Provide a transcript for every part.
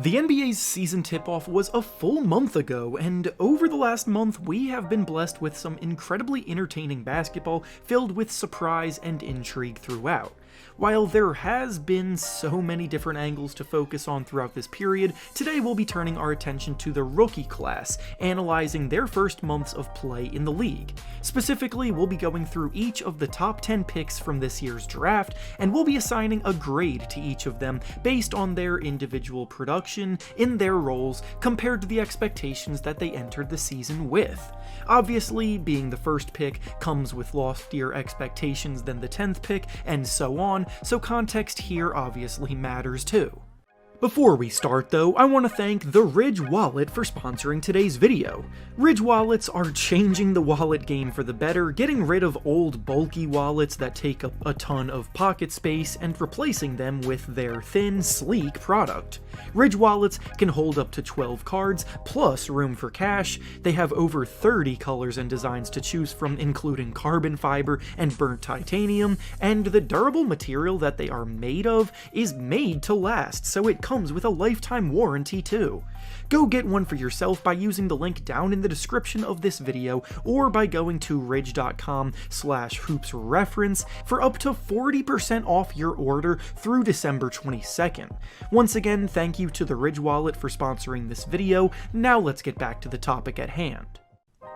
The NBA's season tip-off was a full month ago, and over the last month we have been blessed with some incredibly entertaining basketball filled with surprise and intrigue throughout. While there has been so many different angles to focus on throughout this period, today we'll be turning our attention to the rookie class, analyzing their first months of play in the league. Specifically, we'll be going through each of the top 10 picks from this year's draft, and we'll be assigning a grade to each of them based on their individual production in their roles compared to the expectations that they entered the season with. Obviously, being the first pick comes with loftier expectations than the 10th pick, and so on, so context here obviously matters too. Before we start though, I want to thank the Ridge Wallet for sponsoring today's video. Ridge Wallets are changing the wallet game for the better, getting rid of old bulky wallets that take up a ton of pocket space and replacing them with their thin, sleek product. Ridge Wallets can hold up to 12 cards, plus room for cash. They have over 30 colors and designs to choose from, including carbon fiber and burnt titanium, and the durable material that they are made of is made to last, so it comes with a lifetime warranty too. Go get one for yourself by using the link down in the description of this video or by going to ridge.com/hoopsreference for up to 40% off your order through December 22nd. Once again, thank you to the Ridge Wallet for sponsoring this video. Now let's get back to the topic at hand.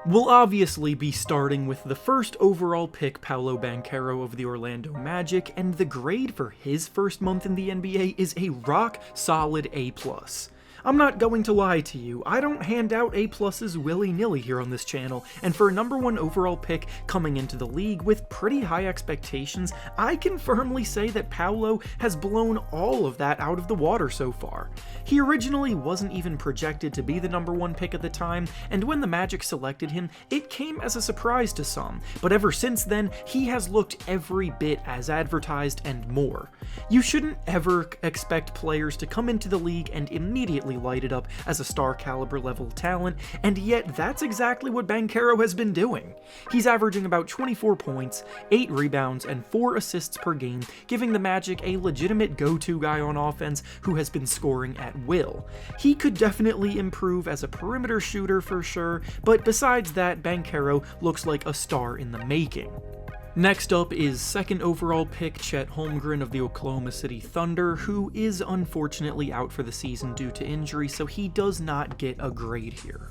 We'll obviously be starting with the first overall pick, Paolo Banchero of the Orlando Magic, and the grade for his first month in the NBA is a rock-solid A+. I'm not going to lie to you, I don't hand out A+'s willy-nilly here on this channel, and for a number 1 overall pick coming into the league with pretty high expectations, I can firmly say that Paolo has blown all of that out of the water so far. He originally wasn't even projected to be the number 1 pick at the time, and when the Magic selected him, it came as a surprise to some, but ever since then, he has looked every bit as advertised and more. You shouldn't ever expect players to come into the league and immediately light it up as a star caliber level talent, and yet that's exactly what Banchero has been doing. He's averaging about 24 points, 8 rebounds, and 4 assists per game, giving the Magic a legitimate go-to guy on offense who has been scoring at will. He could definitely improve as a perimeter shooter for sure, but besides that, Banchero looks like a star in the making. Next up is second overall pick Chet Holmgren of the Oklahoma City Thunder, who is unfortunately out for the season due to injury, so he does not get a grade here.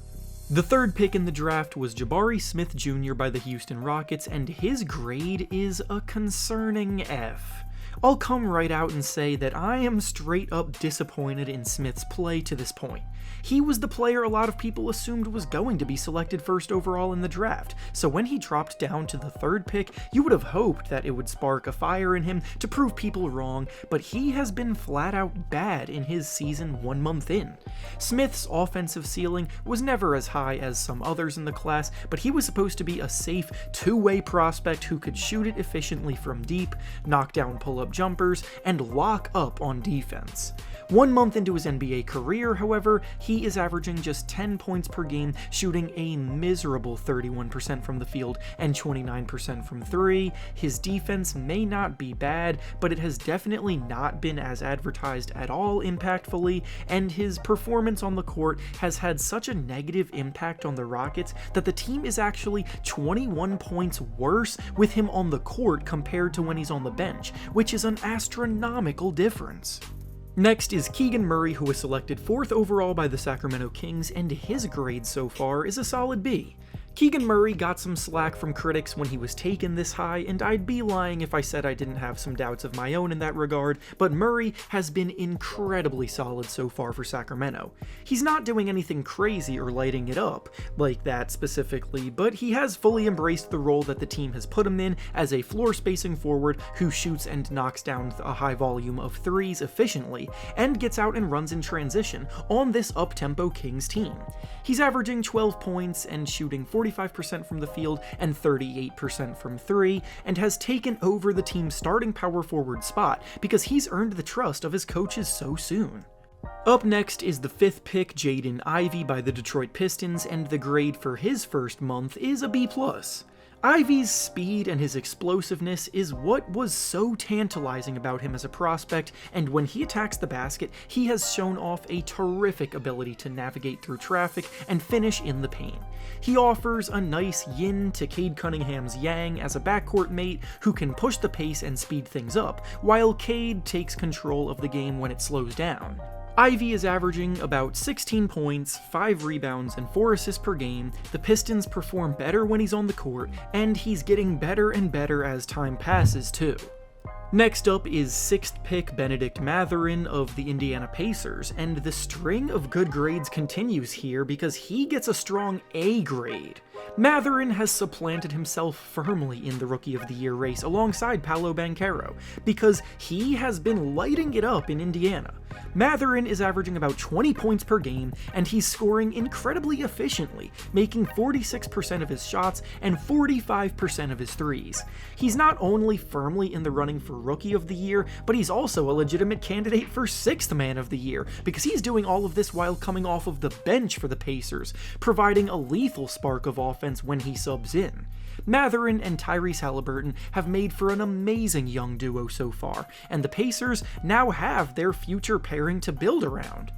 The third pick in the draft was Jabari Smith Jr. by the Houston Rockets, and his grade is a concerning F. I'll come right out and say that I am straight up disappointed in Smith's play to this point. He was the player a lot of people assumed was going to be selected first overall in the draft, so when he dropped down to the third pick, you would have hoped that it would spark a fire in him to prove people wrong, but he has been flat out bad in his season 1 month in. Smith's offensive ceiling was never as high as some others in the class, but he was supposed to be a safe two-way prospect who could shoot it efficiently from deep, knock down pull-up jumpers, and lock up on defense. 1 month into his NBA career, however, he is averaging just 10 points per game, shooting a miserable 31% from the field and 29% from 3. His defense may not be bad, but it has definitely not been as advertised at all impactfully, and his performance on the court has had such a negative impact on the Rockets that the team is actually 21 points worse with him on the court compared to when he's on the bench, which is an astronomical difference. Next is Keegan Murray, who was selected 4th overall by the Sacramento Kings, and his grade so far is a solid B. Keegan Murray got some slack from critics when he was taken this high, and I'd be lying if I said I didn't have some doubts of my own in that regard, but Murray has been incredibly solid so far for Sacramento. He's not doing anything crazy or lighting it up like that specifically, but he has fully embraced the role that the team has put him in as a floor-spacing forward who shoots and knocks down a high volume of threes efficiently, and gets out and runs in transition on this up-tempo Kings team. He's averaging 12 points and shooting 45% from the field and 38% from 3, and has taken over the team's starting power forward spot because he's earned the trust of his coaches so soon. Up next is the 5th pick, Jaden Ivy by the Detroit Pistons, and the grade for his first month is a B+. Ivy's speed and his explosiveness is what was so tantalizing about him as a prospect, and when he attacks the basket, he has shown off a terrific ability to navigate through traffic and finish in the paint. He offers a nice yin to Cade Cunningham's yang as a backcourt mate who can push the pace and speed things up, while Cade takes control of the game when it slows down. Ivy is averaging about 16 points, 5 rebounds, and 4 assists per game. The Pistons perform better when he's on the court, and he's getting better and better as time passes too. Next up is 6th pick Bennedict Mathurin of the Indiana Pacers, and the string of good grades continues here because he gets a strong A grade. Mathurin has supplanted himself firmly in the Rookie of the Year race alongside Paolo Banchero, because he has been lighting it up in Indiana. Mathurin is averaging about 20 points per game, and he's scoring incredibly efficiently, making 46% of his shots and 45% of his threes. He's not only firmly in the running for Rookie of the Year, but he's also a legitimate candidate for 6th Man of the Year, because he's doing all of this while coming off of the bench for the Pacers, providing a lethal spark of offense when he subs in. Mathurin and Tyrese Halliburton have made for an amazing young duo so far, and the Pacers now have their future pairing to build around.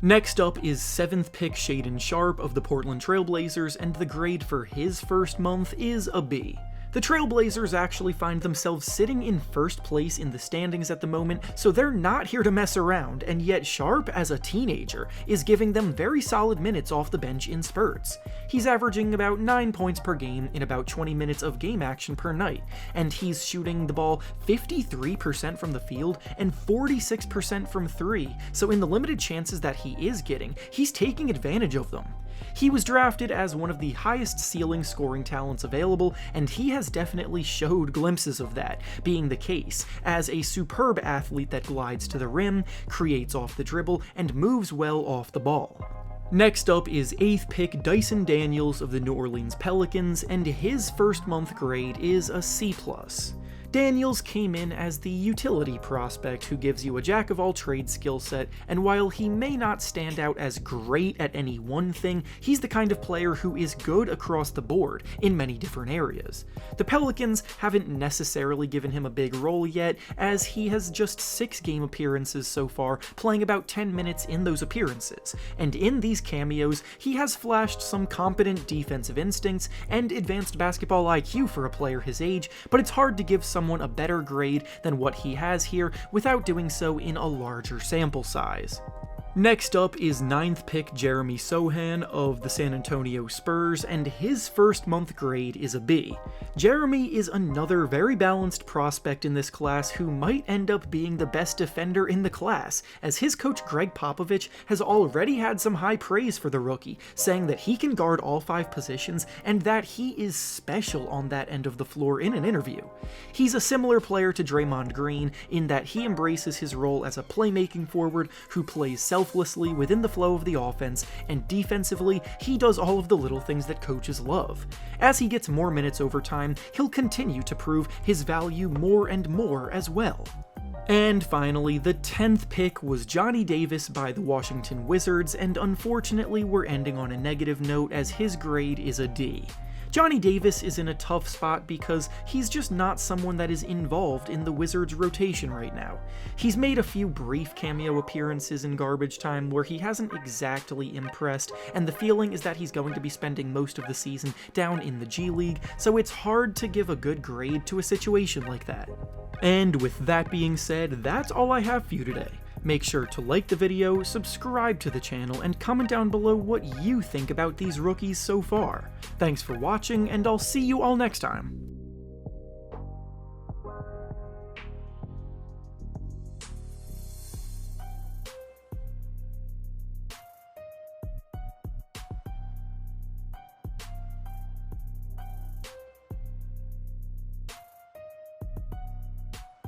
Next up is 7th pick Shaden Sharpe of the Portland Trail Blazers, and the grade for his first month is a B. The Trailblazers actually find themselves sitting in first place in the standings at the moment, so they're not here to mess around, and yet Sharpe, as a teenager, is giving them very solid minutes off the bench in spurts. He's averaging about 9 points per game in about 20 minutes of game action per night, and he's shooting the ball 53% from the field and 46% from 3, so in the limited chances that he is getting, he's taking advantage of them. He was drafted as one of the highest ceiling scoring talents available, and he has definitely showed glimpses of that being the case, as a superb athlete that glides to the rim, creates off the dribble, and moves well off the ball. Next up is 8th pick Dyson Daniels of the New Orleans Pelicans, and his first month grade is a C+. Daniels came in as the utility prospect who gives you a jack-of-all-trades skill set, and while he may not stand out as great at any one thing, he's the kind of player who is good across the board in many different areas. The Pelicans haven't necessarily given him a big role yet, as he has just 6 game appearances so far, playing about 10 minutes in those appearances, and in these cameos, he has flashed some competent defensive instincts and advanced basketball IQ for a player his age, but it's hard to give someone a better grade than what he has here without doing so in a larger sample size. Next up is 9th pick Jeremy Sohan of the San Antonio Spurs, and his first month grade is a B. Jeremy is another very balanced prospect in this class who might end up being the best defender in the class, as his coach Greg Popovich has already had some high praise for the rookie, saying that he can guard all 5 positions and that he is special on that end of the floor in an interview. He's a similar player to Draymond Green in that he embraces his role as a playmaking forward who plays selflessly within the flow of the offense, and defensively, he does all of the little things that coaches love. As he gets more minutes over time, he'll continue to prove his value more and more as well. And finally, the 10th pick was Johnny Davis by the Washington Wizards, and unfortunately we're ending on a negative note as his grade is a D. Johnny Davis is in a tough spot because he's just not someone that is involved in the Wizards' rotation right now. He's made a few brief cameo appearances in garbage time where he hasn't exactly impressed, and the feeling is that he's going to be spending most of the season down in the G League, so it's hard to give a good grade to a situation like that. And with that being said, that's all I have for you today. Make sure to like the video, subscribe to the channel, and comment down below what you think about these rookies so far. Thanks for watching, and I'll see you all next time.